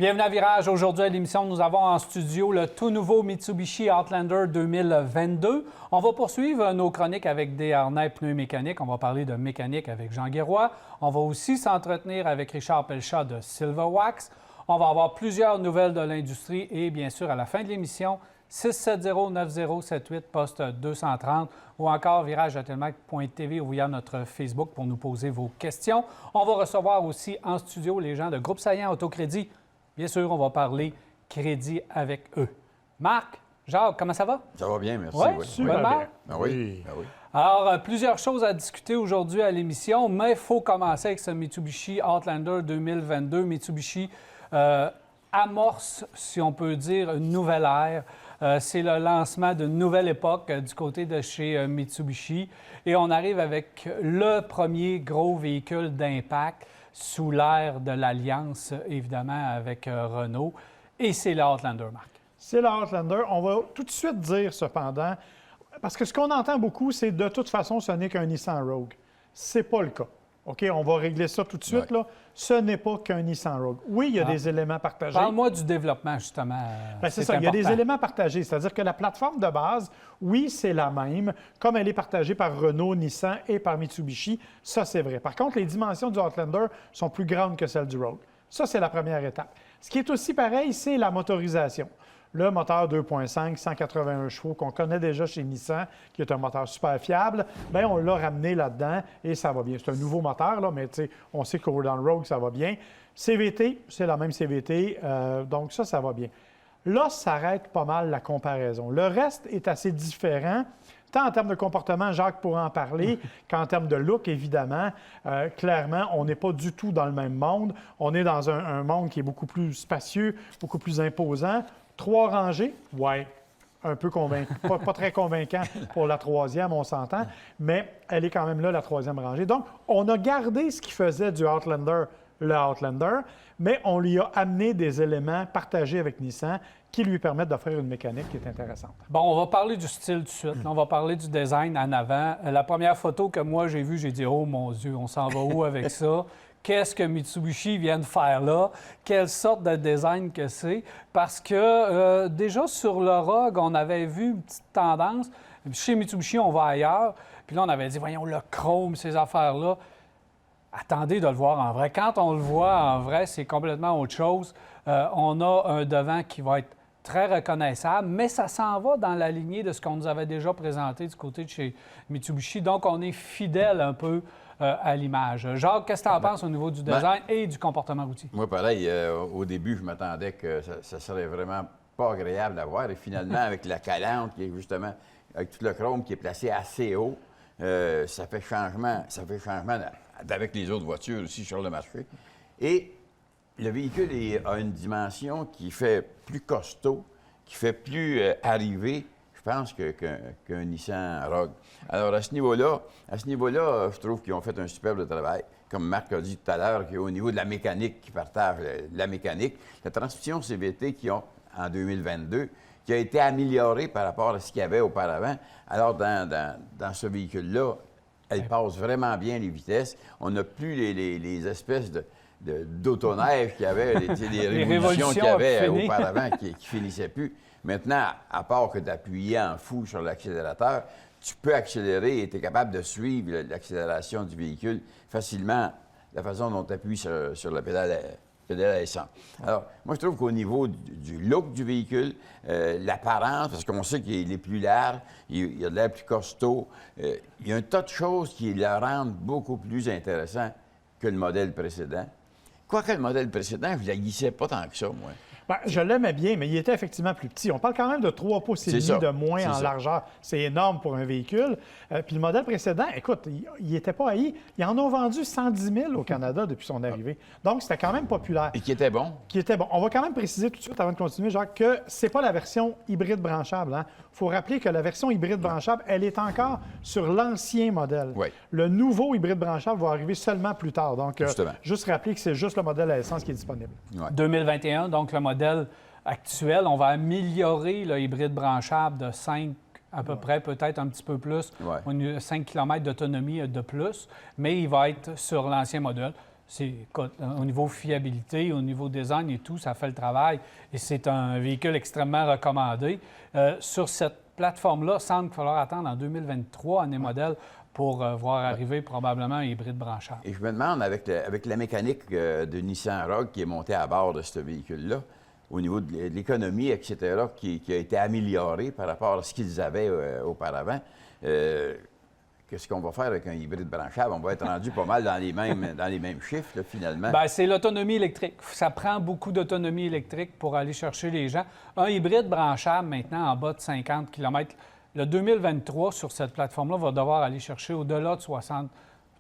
Bienvenue à Virage. Aujourd'hui à l'émission, nous avons en studio le tout nouveau Mitsubishi Outlander 2022. On va poursuivre nos chroniques avec des harnais pneus mécaniques. On va parler de mécanique avec Jean Guéroy. On va aussi s'entretenir avec Richard Pelchat de Silverwax. On va avoir plusieurs nouvelles de l'industrie et bien sûr, à la fin de l'émission, 670-9078, poste 230 ou encore virage.telmac.tv ou via notre Facebook pour nous poser vos questions. On va recevoir aussi en studio les gens de Groupe Saillant Autocrédit. Bien sûr, on va parler crédit avec eux. Marc, Jacques, comment ça va? Ça va bien, merci. Oui, super bien. Ben oui. Alors, plusieurs choses à discuter aujourd'hui à l'émission, mais il faut commencer avec ce Mitsubishi Outlander 2022. Mitsubishi amorce, si on peut dire, une nouvelle ère. C'est le lancement d'une nouvelle époque du côté de chez Mitsubishi. Et on arrive avec le premier gros véhicule d'impact sous l'ère de l'alliance, évidemment, avec Renault. Et c'est le Outlander, Marc. C'est le Outlander. On va tout de suite dire, cependant, parce que ce qu'on entend beaucoup, c'est de toute façon, ce n'est qu'un Nissan Rogue. C'est pas le cas. OK, on va régler ça tout de suite. Ouais. Là. Ce n'est pas qu'un Nissan Rogue. Oui, il y a des éléments partagés. Parle-moi du développement, justement. Bien, c'est ça, il y a des éléments partagés. C'est-à-dire que la plateforme de base, oui, c'est la même, comme elle est partagée par Renault, Nissan et par Mitsubishi. Ça, c'est vrai. Par contre, les dimensions du Outlander sont plus grandes que celles du Rogue. Ça, c'est la première étape. Ce qui est aussi pareil, c'est la motorisation. Le moteur 2.5, 181 chevaux qu'on connaît déjà chez Nissan, qui est un moteur super fiable, bien, on l'a ramené là-dedans et ça va bien. C'est un nouveau moteur, là, mais on sait qu'au dans le Rogue, ça va bien. CVT, c'est la même CVT, donc ça va bien. Là, s'arrête pas mal la comparaison. Le reste est assez différent, tant en termes de comportement, Jacques pourra en parler, qu'en termes de look, évidemment. Clairement, on n'est pas du tout dans le même monde. On est dans un monde qui est beaucoup plus spacieux, beaucoup plus imposant. 3 rangées, oui, un peu convaincant, pas très convaincant pour la troisième, on s'entend, mais elle est quand même là, la troisième rangée. Donc, on a gardé ce qui faisait du Outlander, le Outlander, mais on lui a amené des éléments partagés avec Nissan qui lui permettent d'offrir une mécanique qui est intéressante. Bon, on va parler du style tout de suite. On va parler du design en avant. La première photo que moi j'ai vue, j'ai dit « Oh mon Dieu, on s'en va où avec ça? » Qu'est-ce que Mitsubishi vient de faire là? Quelle sorte de design que c'est? Parce que déjà sur le Rogue, on avait vu une petite tendance. Chez Mitsubishi, on va ailleurs. Puis là, on avait dit, voyons, le chrome, ces affaires-là. Attendez de le voir en vrai. Quand on le voit en vrai, c'est complètement autre chose. On a un devant qui va être très reconnaissable, mais ça s'en va dans la lignée de ce qu'on nous avait déjà présenté du côté de chez Mitsubishi. Donc, on est fidèle un peu à l'image. Jacques, qu'est-ce que tu en penses au niveau du design et du comportement routier? Moi, pareil, au début, je m'attendais que ça serait vraiment pas agréable à voir. Et finalement, avec la calante, qui est justement, avec tout le chrome qui est placé assez haut, ça fait changement avec les autres voitures aussi sur le marché. Et le véhicule a une dimension qui fait plus costaud, qui fait plus arrivé, je pense, qu'un Nissan Rogue. Alors, à ce niveau-là, je trouve qu'ils ont fait un superbe travail. Comme Marc a dit tout à l'heure, qu'au niveau de la mécanique, qui partagent la mécanique, la transmission CVT qu'ils ont en 2022, qui a été améliorée par rapport à ce qu'il y avait auparavant. Alors, dans ce véhicule-là, elle passe vraiment bien les vitesses. On n'a plus les espèces d'autoneige qu'il y avait, les révolutions qu'il y avait auparavant qui finissaient plus. Maintenant, à part que d'appuyer en fou sur l'accélérateur, tu peux accélérer et tu es capable de suivre l'accélération du véhicule facilement, la façon dont tu appuies sur la pédale à essence. Alors, moi, je trouve qu'au niveau du look du véhicule, l'apparence, parce qu'on sait qu'il est plus large, il a de l'air plus costaud, il y a un tas de choses qui le rendent beaucoup plus intéressant que le modèle précédent. Quoique le modèle précédent, je ne l'haïssais pas tant que ça, moi. Bien, je l'aimais bien, mais il était effectivement plus petit. On parle quand même de 3 pouces et demi de moins en largeur. C'est énorme pour un véhicule. Puis le modèle précédent, écoute, il n'était pas haï. Ils en ont vendu 110 000 au Canada depuis son arrivée. Donc, c'était quand même populaire. Et qui était bon. Qui était bon. On va quand même préciser tout de suite, avant de continuer, Jacques, que ce n'est pas la version hybride branchable. Il faut rappeler que la version hybride branchable, elle est encore sur l'ancien modèle. Oui. Le nouveau hybride branchable va arriver seulement plus tard. Donc, juste rappeler que c'est juste le modèle à essence qui est disponible. Ouais. 2021, donc le modèle actuel, on va améliorer le hybride branchable de 5 à peu près, peut-être un petit peu plus, 5 km d'autonomie de plus, mais il va être sur l'ancien modèle. écoute, au niveau fiabilité, au niveau design et tout, ça fait le travail. Et c'est un véhicule extrêmement recommandé. Sur cette plateforme-là, il semble qu'il va falloir attendre en 2023, année modèle, pour voir arriver probablement un hybride branchable. Et je me demande, avec la mécanique de Nissan Rogue qui est montée à bord de ce véhicule-là, au niveau de l'économie, etc., qui a été améliorée par rapport à ce qu'ils avaient auparavant, qu'est-ce qu'on va faire avec un hybride branchable? On va être rendu pas mal dans les mêmes chiffres, là, finalement. Bien, c'est l'autonomie électrique. Ça prend beaucoup d'autonomie électrique pour aller chercher les gens. Un hybride branchable, maintenant, en bas de 50 km, le 2023, sur cette plateforme-là, va devoir aller chercher au-delà de 60,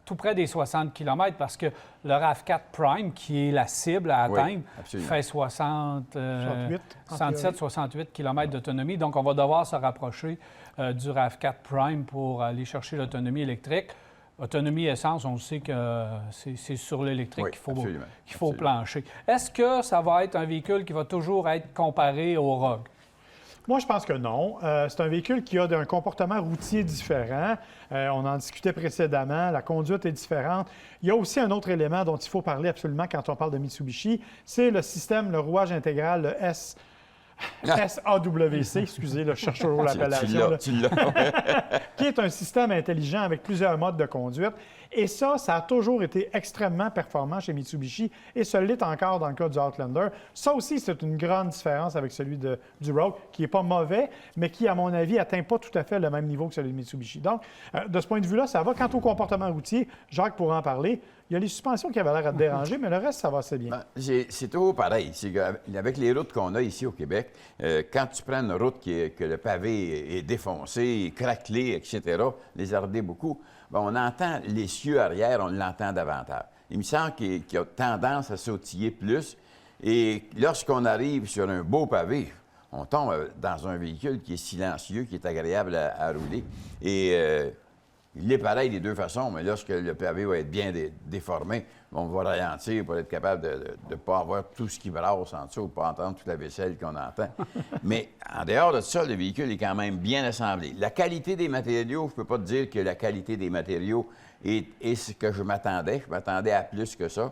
tout près des 60 km, parce que le RAV4 Prime, qui est la cible à atteindre, fait 67-68 km d'autonomie. Donc, on va devoir se rapprocher du RAV4 Prime pour aller chercher l'autonomie électrique. Autonomie essence, on sait que c'est sur l'électrique qu'il faut plancher. Est-ce que ça va être un véhicule qui va toujours être comparé au Rogue? Moi, je pense que non. C'est un véhicule qui a un comportement routier différent. On en discutait précédemment. La conduite est différente. Il y a aussi un autre élément dont il faut parler absolument quand on parle de Mitsubishi. C'est le système, le rouage intégral, le SAWC, excusez, je cherche toujours l'appellation. Tu l'as. Qui est un système intelligent avec plusieurs modes de conduite. Et ça a toujours été extrêmement performant chez Mitsubishi et ça l'est encore dans le cas du Outlander. Ça aussi, c'est une grande différence avec celui du Rogue, qui n'est pas mauvais, mais qui, à mon avis, n'atteint pas tout à fait le même niveau que celui de Mitsubishi. Donc, de ce point de vue-là, ça va. Quant au comportement routier, Jacques pourra en parler. Il y a les suspensions qui avaient l'air à te déranger, mais le reste, ça va assez bien. C'est toujours pareil. Avec les routes qu'on a ici au Québec, quand tu prends une route que le pavé est défoncé, craquelé, etc., lézardé beaucoup, on entend les cieux arrière, on l'entend davantage. Il me semble qu'il a tendance à sautiller plus. Et lorsqu'on arrive sur un beau pavé, on tombe dans un véhicule qui est silencieux, qui est agréable à rouler. Et il est pareil des deux façons, mais lorsque le pavé va être bien déformé, on va ralentir pour être capable de ne pas avoir tout ce qui brasse en dessous, de ne pas entendre toute la vaisselle qu'on entend. Mais en dehors de ça, le véhicule est quand même bien assemblé. La qualité des matériaux, je ne peux pas te dire que la qualité des matériaux est ce que je m'attendais. Je m'attendais à plus que ça.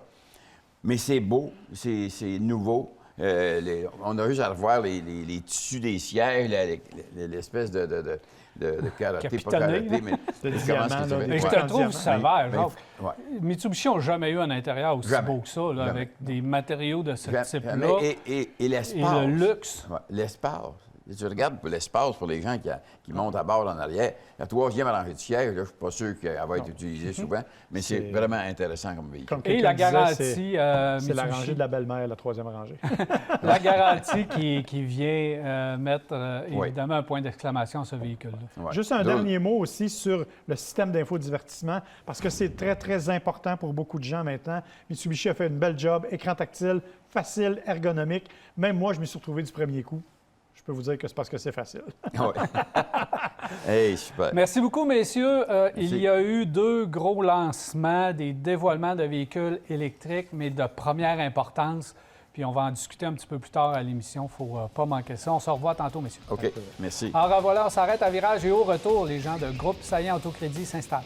Mais c'est beau, c'est nouveau. On a juste à revoir les tissus des sièges, l'espèce de carotté, pas carotté, mais je te trouve sévère, Jacques. Mitsubishi n'a jamais eu un intérieur aussi beau que ça, là, avec des matériaux de ce type-là. Et l'espace. Et le luxe. L'espace. Tu regardes pour l'espace pour les gens qui montent à bord en arrière. La troisième rangée de siège, là, je ne suis pas sûr qu'elle va être utilisée souvent, mais c'est vraiment intéressant comme véhicule. Comme et la garantie... c'est la rangée de la belle-mère, la troisième rangée. La garantie qui vient mettre évidemment un point d'exclamation à ce véhicule-là. Ouais. Juste un dernier mot aussi sur le système d'infodivertissement, parce que c'est très, très important pour beaucoup de gens maintenant. Mitsubishi a fait une belle job, écran tactile, facile, ergonomique. Même moi, je m'y suis retrouvé du premier coup. Je peux vous dire que c'est parce que c'est facile. Hey, super. Merci beaucoup, messieurs. Il y a eu 2 gros lancements, des dévoilements de véhicules électriques, mais de première importance. Puis on va en discuter un petit peu plus tard à l'émission. Il ne faut pas manquer ça. On se revoit tantôt, messieurs. OK, merci. Alors voilà, on s'arrête à virage et au retour, les gens de Groupe Saillant Autocrédit s'installent.